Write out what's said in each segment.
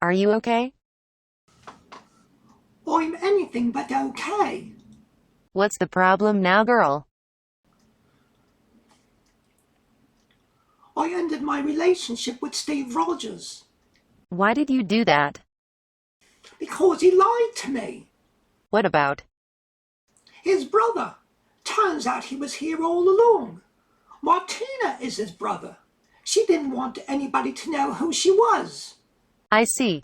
Are you okay? I'm anything but okay. What's the problem now, girl? I ended my relationship with Steve Rogers Why did you do that? because he lied to me. What about? His brother. Turns out he was here all along. Martina is his brother. She didn't want anybody to know who she was. I see.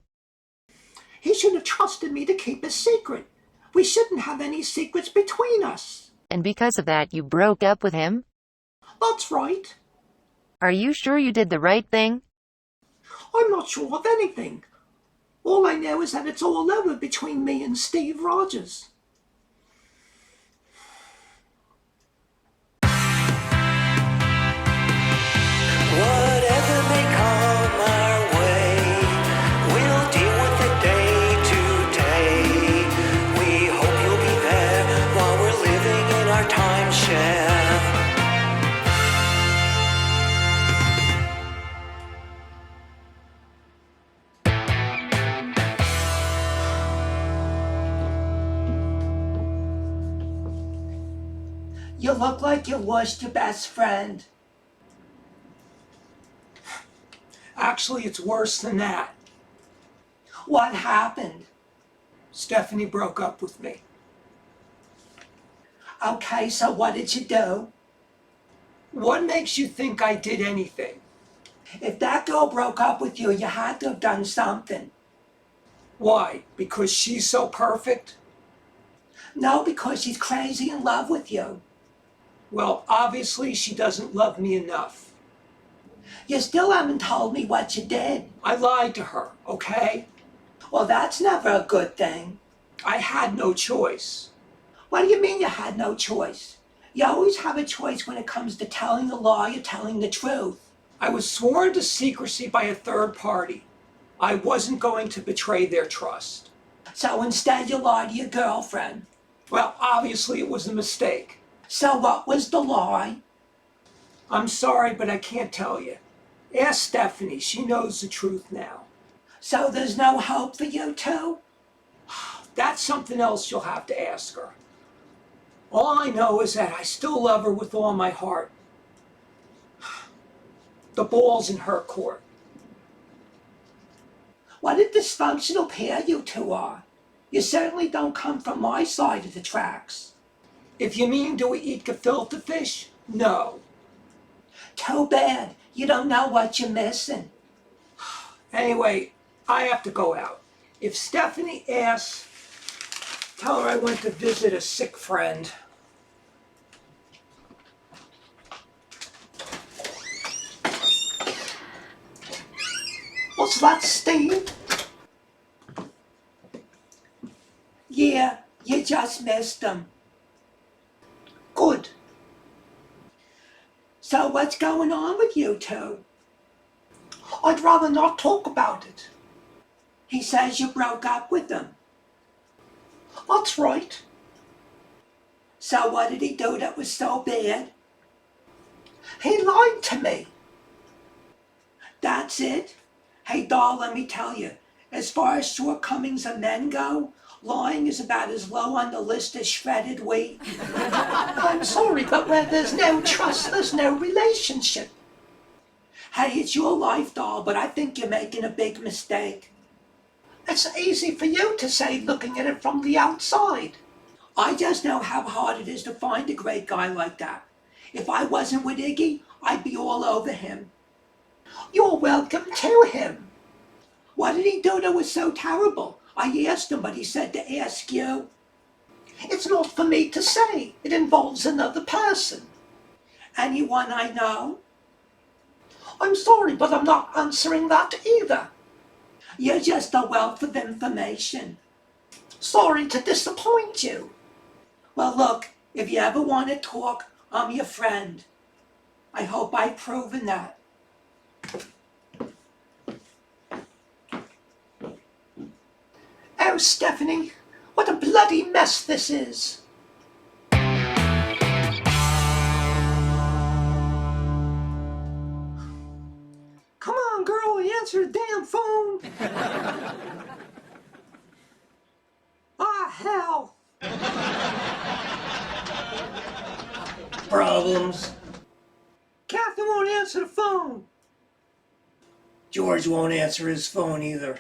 He should have trusted me to keep his secret. We shouldn't have any secrets between us. And because of that, you broke up with him? That's right. Are you sure you did the right thing? I'm not sure of anything. All I know is that it's all over between me and Steve Rogers. Whatever may come our way, we'll deal with it day to day. We hope you'll be there while we're living in our timeshare. You look like you lost your best friend. Actually, it's worse than that. What happened? Stephanie broke up with me. Okay, so what did you do? What makes you think I did anything? If that girl broke up with you, you had to have done something. Why? Because she's so perfect? No, because she's crazy in love with you. Well, obviously she doesn't love me enough. You still haven't told me what you did. I lied to her, okay? Well, that's never a good thing. I had no choice. What do you mean you had no choice? You always have a choice when it comes to telling the lie or telling the truth. I was sworn to secrecy by a third party. I wasn't going to betray their trust. So instead you lied to your girlfriend. Well, obviously it was a mistake. So what was the lie? I'm sorry, but I can't tell you. Ask Stephanie. She knows the truth now. So there's no hope for you two? That's something else you'll have to ask her. All I know is that I still love her with all my heart. The ball's in her court. What a dysfunctional pair you two are. You certainly don't come from my side of the tracks. If you mean do we eat gefilte fish? No. Too bad. You don't know what you're missing. Anyway, I have to go out. If Stephanie asks, tell her I went to visit a sick friend. What's that, Steve? Yeah, you just missed them. Good. So what's going on with you two? I'd rather not talk about it. He says you broke up with him. That's right. So what did he do that was so bad? He lied to me. That's it? Hey, doll, let me tell you, as far as shortcomings of men go, lying is about as low on the list as shredded wheat. I'm sorry, but where there's no trust, there's no relationship. Hey, it's your life, doll, but I think you're making a big mistake. It's easy for you to say looking at it from the outside. I just know how hard it is to find a great guy like that. If I wasn't with Iggy, I'd be all over him. You're welcome to him. What did he do that was so terrible? I asked him, but he said to ask you. It's not for me to say. It involves another person. Anyone I know? I'm sorry, but I'm not answering that either. You're just a wealth of information. Sorry to disappoint you. Well, look, if you ever want to talk, I'm your friend. I hope I've proven that. Oh, Stephanie, what a bloody mess this is. Come on, girl, answer answer the damn phone? Ah, hell. Problems? Kathy won't answer the phone. George won't answer his phone either.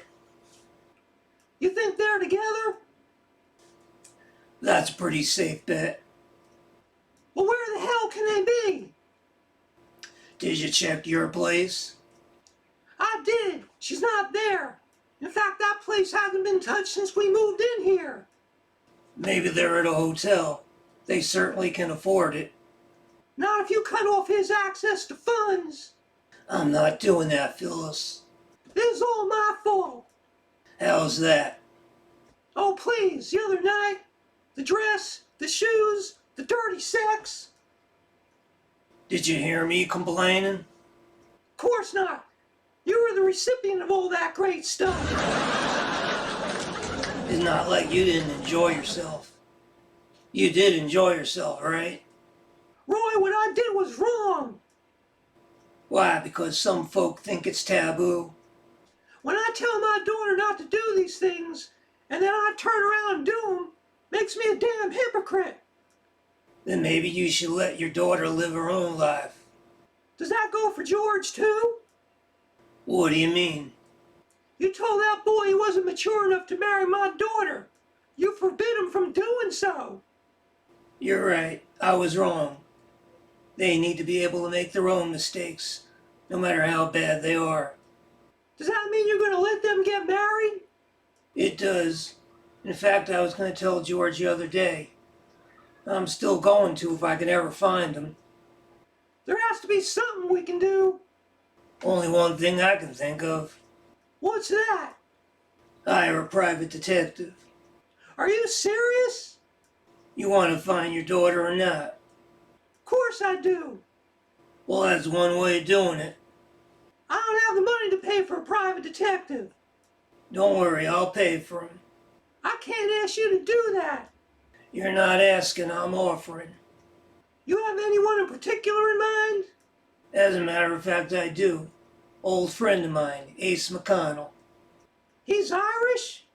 You think they're together? That's a pretty safe bet. Well, where the hell can they be? Did you check your place? I did. She's not there. In fact, that place hasn't been touched since we moved in here. Maybe they're at a hotel. They certainly can afford it. Not if you cut off his access to funds. I'm not doing that, Phyllis. This is all my fault. How's that? Oh, please, the other night, the dress, the shoes, the dirty sex. Did you hear me complaining? Of course not. You were the recipient of all that great stuff. It's not like you didn't enjoy yourself. You did enjoy yourself, right? Roy, what I did was wrong. Why? Because some folk think it's taboo? When I tell my daughter not to do these things, and then I turn around and do them, makes me a damn hypocrite. Then maybe you should let your daughter live her own life. Does that go for George, too? What do you mean? You told that boy he wasn't mature enough to marry my daughter. You forbid him from doing so. You're right. I was wrong. They need to be able to make their own mistakes, no matter how bad they are. Does that mean you're going to let them get married? It does. In fact, I was going to tell George the other day. I'm still going to if I can ever find him. There has to be something we can do. Only one thing I can think of. What's that? Hire a private detective. Are you serious? You want to find your daughter or not? Of course I do. Well, that's one way of doing it. I don't have the money to pay for a private detective. Don't worry, I'll pay for him. I can't ask you to do that. You're not asking, I'm offering. You have anyone in particular in mind? As a matter of fact, I do. Old friend of mine, Ace McConnell. He's Irish?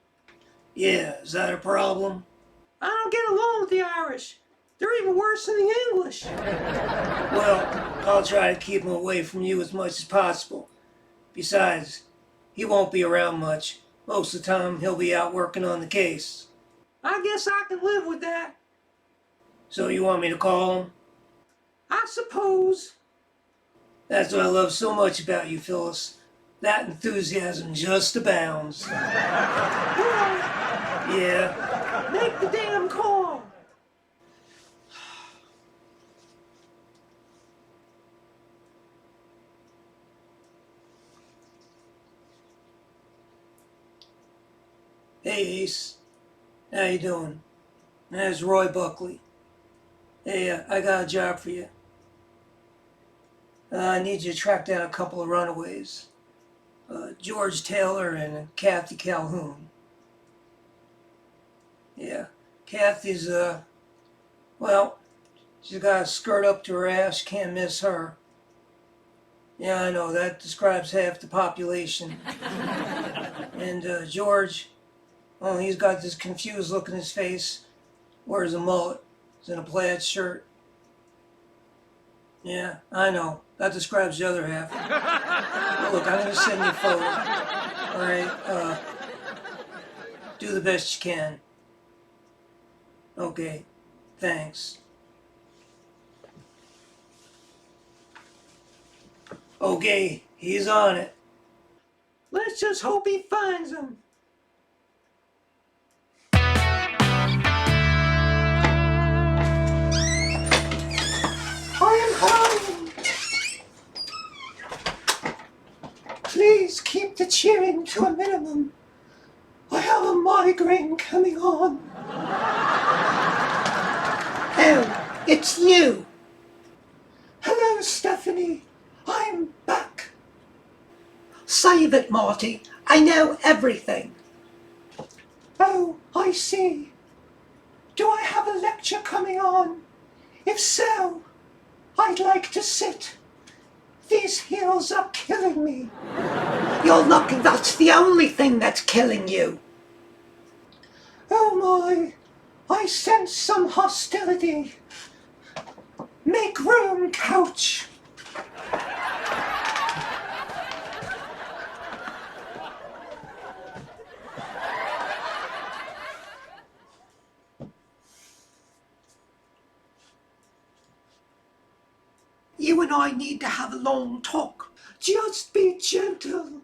Yeah, is that a problem? I don't get along with the Irish. They're even worse than the English. Well, I'll try to keep him away from you as much as possible. Besides, he won't be around much. Most of the time, he'll be out working on the case. I guess I can live with that. So you want me to call him? I suppose. That's what I love so much about you, Phyllis. That enthusiasm just abounds. Roy, Yeah, make the damn call. hey Ace. How you doing? There's Roy Buckley. Hey, I got a job for you. I need you to track down a couple of runaways. George Taylor and Kathy Calhoun. Yeah, Kathy's, well, she's got a skirt up to her ass, can't miss her. Yeah, I know, that describes half the population. And George, well, he's got this confused look in his face, wears a mullet, he's in a plaid shirt. Yeah, I know, that describes the other half. Well, look, I'm gonna send you a photo. Alright, do the best you can. Okay, thanks. Okay, he's on it. Let's just hope he finds them. I am home. Please keep the cheering to a minimum. I have a migraine coming on. Oh, it's you. Hello, Stephanie. I'm back. Save it, Marty. I know everything. Oh, I see. Do I have a lecture coming on? If so, I'd like to sit. These heels are killing me. You're lucky that's the only thing that's killing you. Oh my, I sense some hostility. Make room, couch. You and I need to have a long talk. Just be gentle.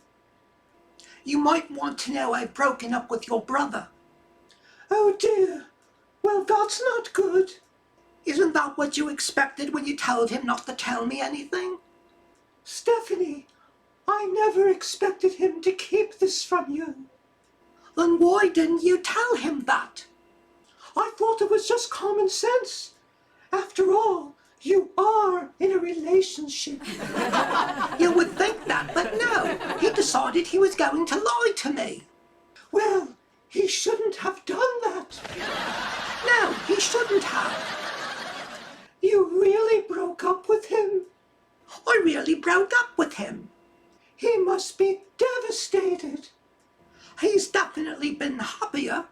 You might want to know I've broken up with your brother. Oh dear. Well, that's not good. Isn't that what you expected when you told him not to tell me anything? Stephanie, I never expected him to keep this from you. Then why didn't you tell him that? I thought it was just common sense. After all, you are in a relationship. You would think that, but no. He decided he was going to lie to me. Well, he shouldn't have done that. No, he shouldn't have. You really broke up with him? I really broke up with him. He must be devastated. He's definitely been happier.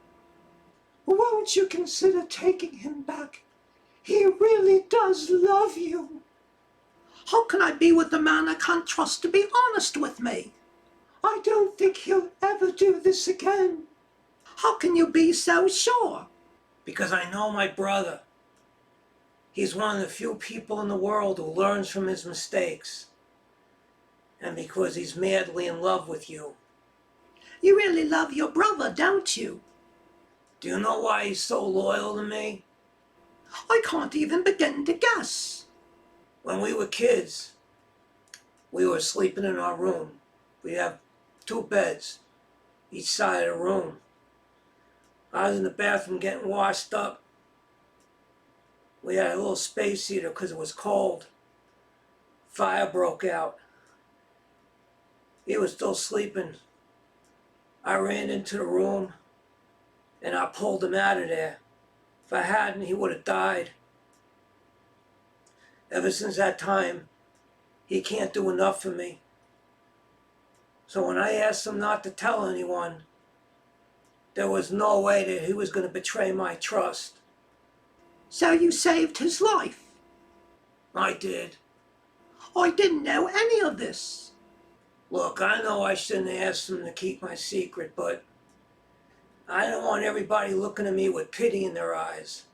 Won't you consider taking him back? He really does love you. How can I be with a man I can't trust to be honest with me? I don't think he'll ever do this again. How can you be so sure? Because I know my brother. He's one of the few people in the world who learns from his mistakes. And because he's madly in love with you. You really love your brother, don't you? Do you know why he's so loyal to me? I can't even begin to guess. When we were kids, we were sleeping in our room. We have 2 beds, each side of the room. I was in the bathroom getting washed up. We had a little space heater because it was cold. Fire broke out. He was still sleeping. I ran into the room and I pulled him out of there. If I hadn't, he would have died. Ever since that time, he can't do enough for me. So when I asked him not to tell anyone, there was no way that he was going to betray my trust. So you saved his life? I did. I didn't know any of this. Look, I know I shouldn't have asked him to keep my secret, but I don't want everybody looking at me with pity in their eyes.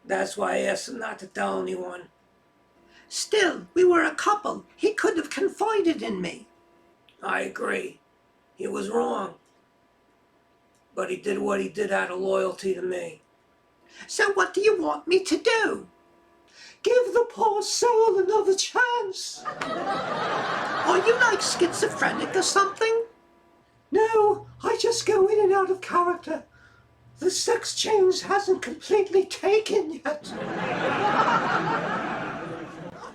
That's why I asked him not to tell anyone. Still, we were a couple. He could have confided in me. I agree. He was wrong. But he did what he did out of loyalty to me. So what do you want me to do? Give the poor soul another chance. Are you like schizophrenic or something? No, I just go in and out of character. The sex change hasn't completely taken yet.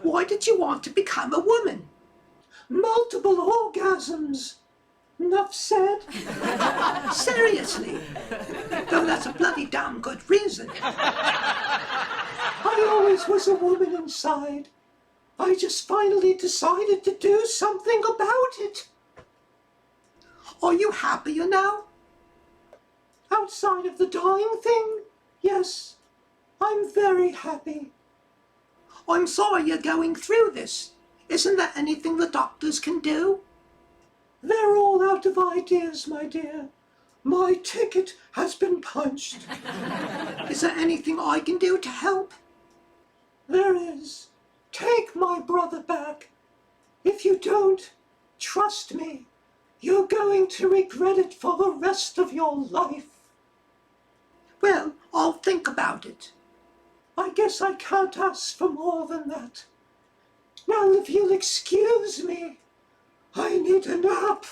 Why did you want to become a woman? Multiple orgasms. Enough said. Seriously. Though that's a bloody damn good reason. I always was a woman inside. I just finally decided to do something about it. Are you happier now? Outside of the dying thing? Yes, I'm very happy. I'm sorry you're going through this. Isn't there anything the doctors can do? They're all out of ideas, my dear. My ticket has been punched. Is there anything I can do to help? There is. Take my brother back. If you don't, trust me, you're going to regret it for the rest of your life. Well, I'll think about it. I guess I can't ask for more than that. Now, if you'll excuse me, I need a nap.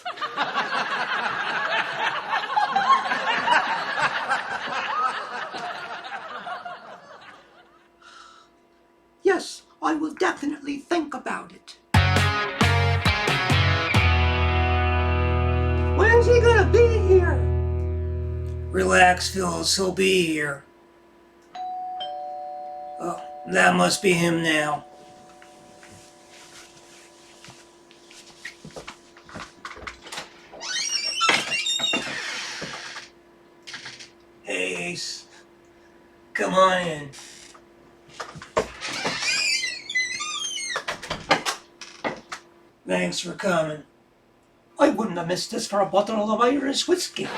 Yes, I will definitely think about it. When's he gonna be here? Relax, Phyllis, he'll be here. Oh, that must be him now. Hey, Ace. Come on in. Thanks for coming. I wouldn't have missed this for a bottle of Irish whiskey.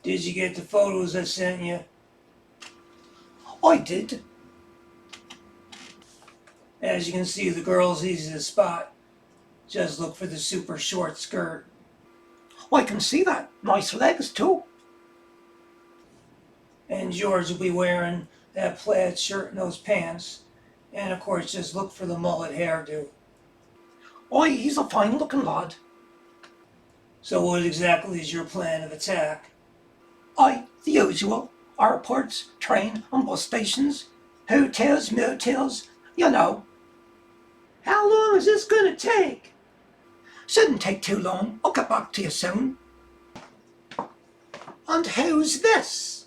Did you get the photos I sent you? I did. As you can see, the girl's easy to spot. Just look for the super short skirt. I can see that. Nice legs too. And George will be wearing that plaid shirt and those pants. And of course, just look for the mullet hairdo. Aye, he's a fine looking lad. So what exactly is your plan of attack? Aye, the usual. Airports, train and bus stations, hotels, motels, you know. How long is this gonna take? Shouldn't take too long. I'll get back to you soon. And who's this?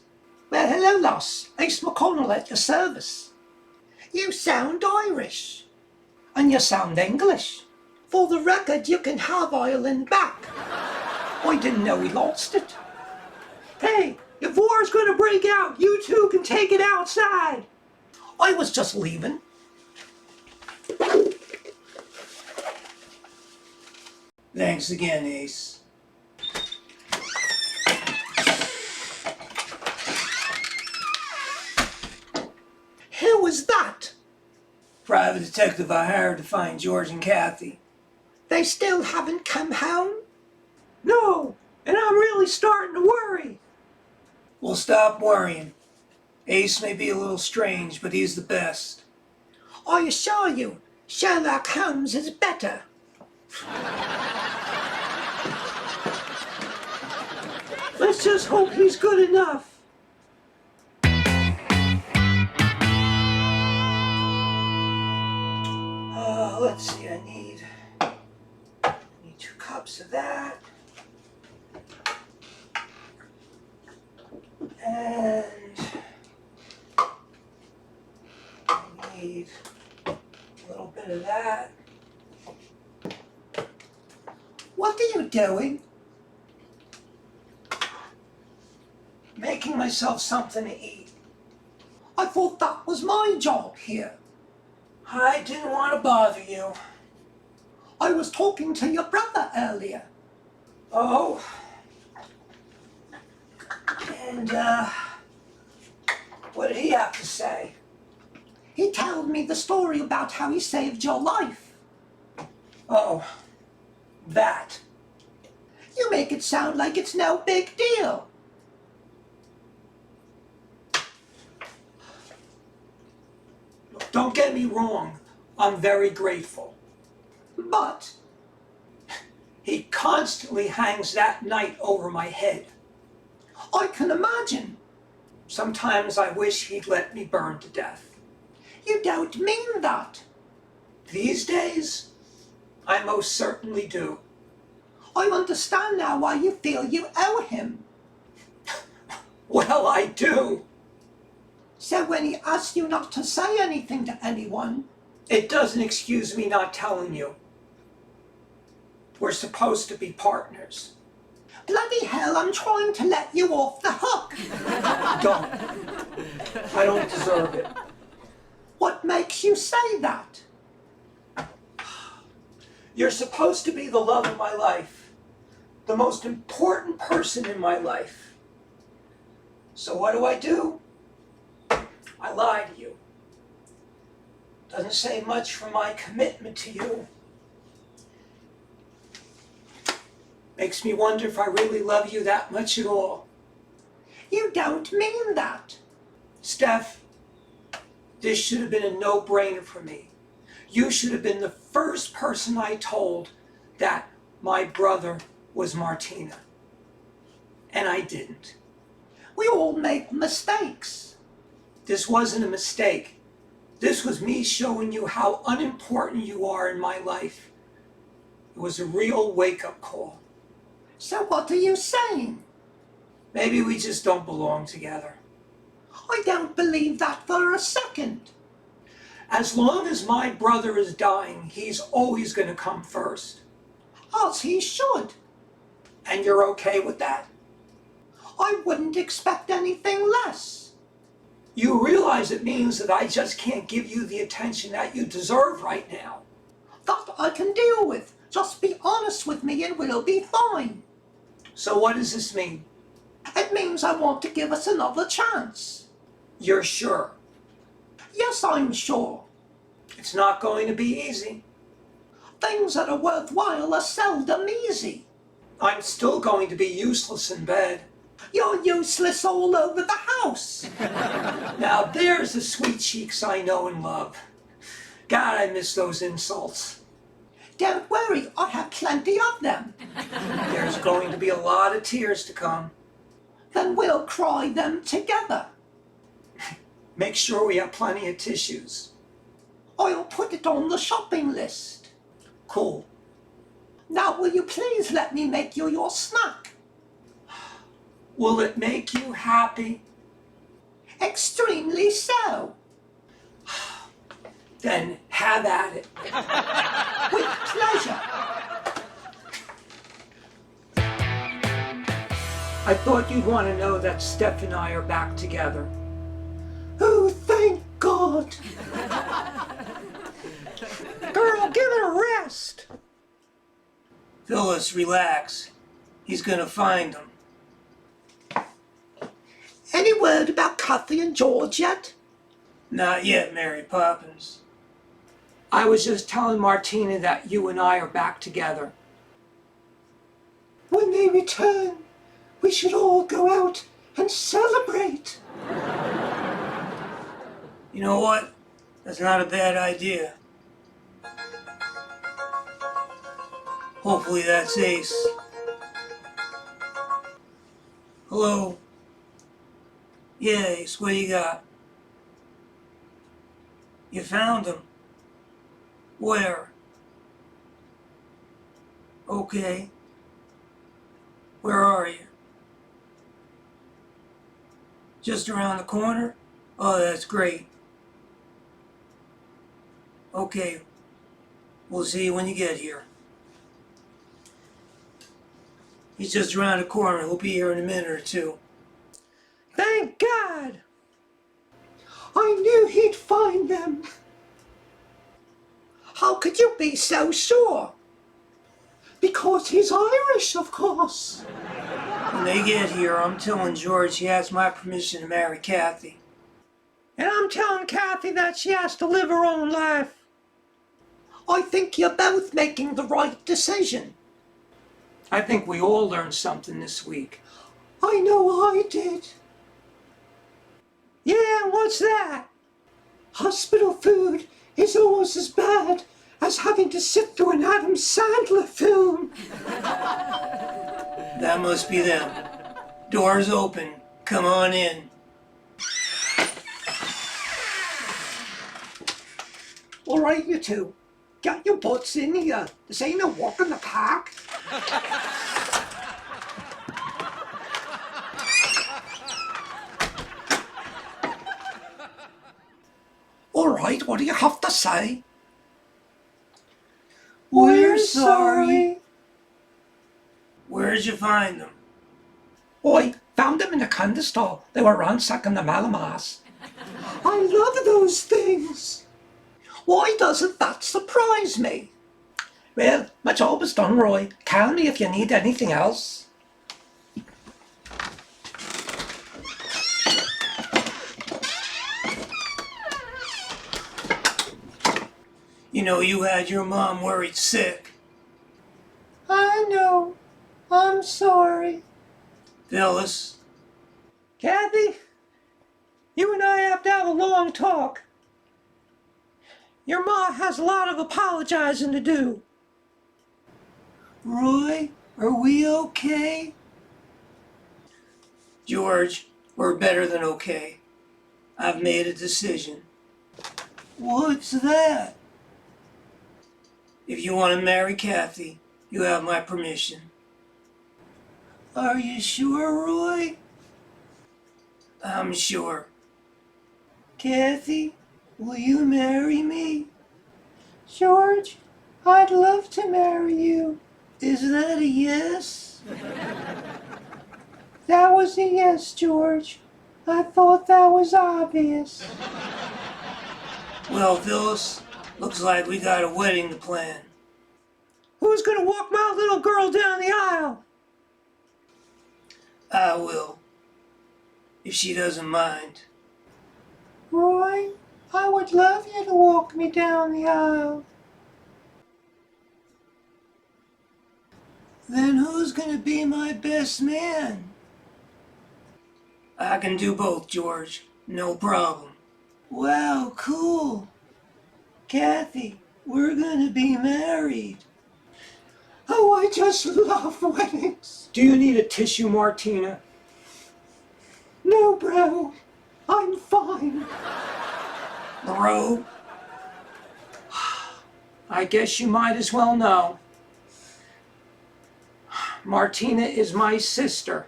Well, hello, lass. Ace McConnell at your service. You sound Irish. And you sound English. For the record, you can have Ireland back. I didn't know we lost it. Hey, if war's gonna break out, you two can take it outside. I was just leaving. Thanks again, Ace. Who was that? Private detective I hired to find George and Kathy. They still haven't come home? No, and I'm really starting to worry. Well, stop worrying. Ace may be a little strange, but he's the best. I assure you, Sherlock Holmes is better. Let's just hope he's good enough. Let's see, I need 2 cups of that. And I need a little bit of that. What are you doing? Making myself something to eat. I thought that was my job here. I didn't want to bother you. I was talking to your brother earlier. Oh. And, What did he have to say? he told me the story about how he saved your life. Oh, that. You make it sound like it's no big deal. Look, don't get me wrong. I'm very grateful. But He constantly hangs that knight over my head. I can imagine. Sometimes I wish he'd let me burn to death. You don't mean that. These days, I most certainly do. I understand now why you feel you owe him. Well, I do. So when he asks you not to say anything to anyone, It doesn't excuse me not telling you. We're supposed to be partners. bloody hell, I'm trying to let you off the hook. Don't. I don't deserve it. What makes you say that? You're supposed to be the love of my life, the most important person in my life. So what do? I lie to you. Doesn't say much for my commitment to you. Makes me wonder if I really love you that much at all. You don't mean that. Steph, this should have been a no-brainer for me. You should have been the first person I told that my brother was Martina. And I didn't. We all make mistakes. This wasn't a mistake. This was me showing you how unimportant you are in my life. It was a real wake-up call. So what are you saying? Maybe we just don't belong together. I don't believe that for a second. As long as my brother is dying, he's always going to come first. As he should. And you're okay with that? I wouldn't expect anything less. You realize it means that I just can't give you the attention that you deserve right now. That I can deal with. Just be honest with me and we'll be fine. So what does this mean? It means I want to give us another chance. You're sure? Yes, I'm sure. It's not going to be easy. Things that are worthwhile are seldom easy. I'm still going to be useless in bed. You're useless all over the house. Now there's the sweet cheeks I know and love. God, I miss those insults. Don't worry, I have plenty of them. There's going to be a lot of tears to come. Then we'll cry them together. Make sure we have plenty of tissues. I'll put it on the shopping list. Cool. Now will you please let me make you your snack? Will it make you happy? Extremely so. Then have at it. With pleasure. I thought you'd want to know that Steph and I are back together. Oh, thank God. Girl, give it a rest. Phyllis, relax. He's gonna find them. Any word about Kathy and George yet? Not yet, Mary Poppins. I was just telling Martina that you and I are back together. When they return, we should all go out and celebrate. You know what? That's not a bad idea. Hopefully that's Ace. Hello? Yeah, Ace, what you got? You found him? Where? Okay. Where are you? Just around the corner? Oh, that's great. Okay. We'll see you when you get here. He's just around the corner. He'll be here in a minute or two. Thank God! I knew he'd find them. How could you be so sure? Because he's Irish, of course. When they get here, I'm telling George he has my permission to marry Kathy. And I'm telling Kathy that she has to live her own life. I think you're both making the right decision. I think we all learned something this week. I know I did. Yeah, what's that? Hospital food is almost as bad as having to sit through an Adam Sandler film. That must be them. Doors open. Come on in. All right, you two. Get your butts in here. This ain't a walk in the park. All right, what do you have to say? We're sorry. Where'd you find them? I found them in a candy store. They were ransacking the Malamas. I love those things. Why doesn't that surprise me? Well, my job is done, Roy. Call me if you need anything else. You know, you had your mom worried sick. I know. I'm sorry. Phyllis, Kathy, you and I have to have a long talk. Your ma has a lot of apologizing to do. Roy, are we okay? George, we're better than okay. I've made a decision. What's that? If you want to marry Kathy, you have my permission. Are you sure, Roy? I'm sure. Kathy, will you marry me? George, I'd love to marry you. Is that a yes? was a yes, George. I thought that was obvious. Well, Phyllis, looks like we got a wedding to plan. Who's gonna walk my little girl down the aisle? I will, if she doesn't mind. Roy, I would love you to walk me down the aisle. Then who's gonna be my best man? I can do both, George. No problem. Wow, cool. Kathy, we're gonna be married. Oh, I just love weddings. Do you need a tissue, Martina? No, bro. I'm fine. Bro? I guess you might as well know. Martina is my sister,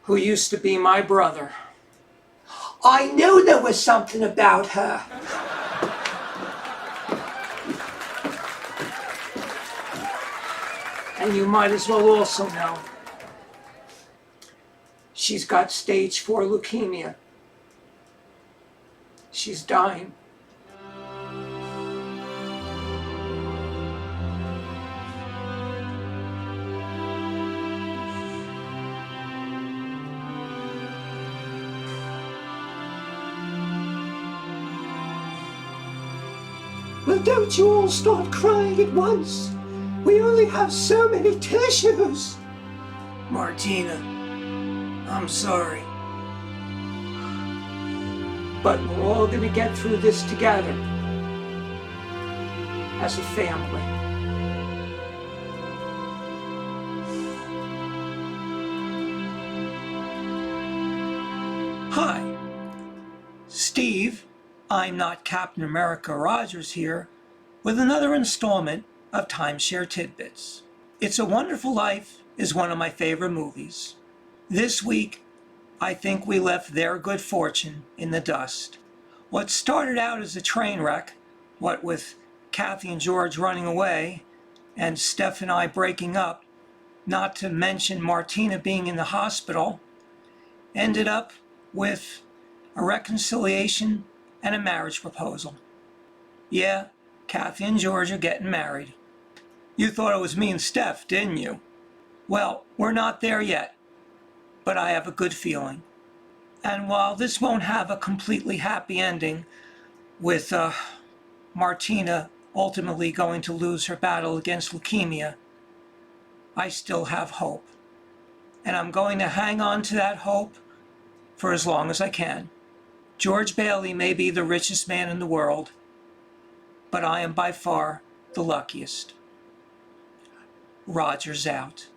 who used to be my brother. I knew there was something about her. And you might as well also know she's got stage 4 leukemia. She's dying. Well, don't you all start crying at once. We only have so many tissues. Martina, I'm sorry. But we're all gonna get through this together as a family. Hi, Steve, I'm not Captain America Rogers here, with another installment of Timeshare Tidbits. It's a Wonderful Life is one of my favorite movies. This week, I think we left their good fortune in the dust. What started out as a train wreck, what with Kathy and George running away, and Steph and I breaking up, not to mention Martina being in the hospital, ended up with a reconciliation and a marriage proposal. Yeah, Kathy and George are getting married. You thought it was me and Steph, didn't you? Well, we're not there yet, but I have a good feeling. And while this won't have a completely happy ending, with Martina ultimately going to lose her battle against leukemia, I still have hope. And I'm going to hang on to that hope for as long as I can. George Bailey may be the richest man in the world, but I am by far the luckiest. Roger's out.